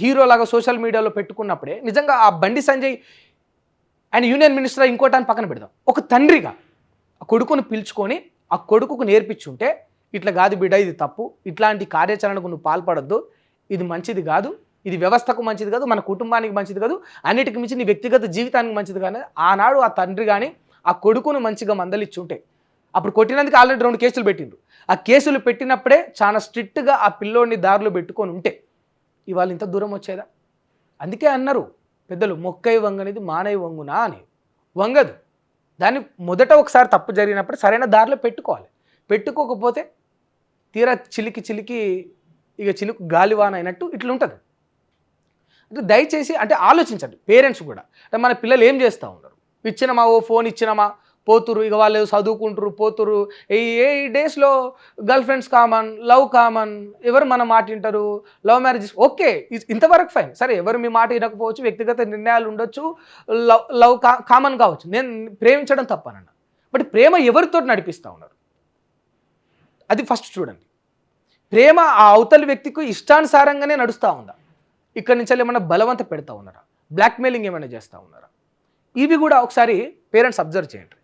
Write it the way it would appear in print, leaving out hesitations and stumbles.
హీరోలాగా social మీడియాలో పెట్టుకున్నప్పుడే నిజంగా ఆ బండి సంజయ్ ఆయన యూనియన్ మినిస్టర్ ఇంకోటాన్ని పక్కన పెడదాం. ఒక తండ్రిగా ఆ కొడుకును పిలుచుకొని ఆ కొడుకుకు నేర్పించుంటే ఇట్లా కాదు బిడ్డ, ఇది తప్పు, ఇట్లాంటి కార్యాచరణకు నువ్వు పాల్పడొద్దు, ఇది మంచిది కాదు, ఇది వ్యవస్థకు మంచిది కాదు, మన కుటుంబానికి మంచిది కాదు, అన్నిటికి మించి నీ వ్యక్తిగత జీవితానికి మంచిది కానీ ఆనాడు ఆ తండ్రి కానీ ఆ కొడుకును మంచిగా మందలిచ్చుంటే అప్పుడు కొట్టినందుకు ఆల్రెడీ 2 కేసులు పెట్టిండ్రు. ఆ కేసులు పెట్టినప్పుడే చాలా స్ట్రిక్ట్గా ఆ పిల్లోడిని దారిలో పెట్టుకొని ఉంటే ఇవాళ ఇంత దూరం వచ్చేదా? అందుకే అన్నారు పెద్దలు, మొక్కై వంగనిది మానై వంగునా అని. వంగదు. దాన్ని మొదట ఒకసారి తప్పు జరిగినప్పుడు సరైన దారిలో పెట్టుకోవాలి. పెట్టుకోకపోతే తీరా చిలికి చిలికి ఇక చిలుకు గాలివాన అయినట్టు ఇట్లుంటుంది. అంటే దయచేసి అంటే ఆలోచించండి పేరెంట్స్ కూడా. అంటే మన పిల్లలు ఏం చేస్తూ ఉన్నారు, ఇచ్చినమా ఓ ఫోన్ ఇచ్చినమా పోతురు, ఇక వాళ్ళు చదువుకుంటారు పోతురు. ఈ డేస్లో girl friends common, love common, ఎవరు మన మాట వింటారు, లవ్ మ్యారేజెస్ ఓకే, ఇంతవరకు ఫైన్, సరే ఎవరు మీ మాట వినకపోవచ్చు, వ్యక్తిగత నిర్ణయాలు ఉండొచ్చు, లవ్ కామన్ కావచ్చు, నేను ప్రేమించడం తప్పనన్నా. బట్ ప్రేమ ఎవరితో నడిపిస్తూ ఉన్నారు అది ఫస్ట్ చూడండి. ప్రేమ ఆ అవతలి వ్యక్తికి ఇష్టానుసారంగానే నడుస్తూ ఉందా, ఇక్కడి నుంచి ఏమైనా బలవంత పెడతా ఉన్నారా, బ్లాక్మెయిలింగ్ ఏమైనా చేస్తూ ఉన్నారా, ఇవి కూడా ఒకసారి పేరెంట్స్ అబ్జర్వ్ చేయండి.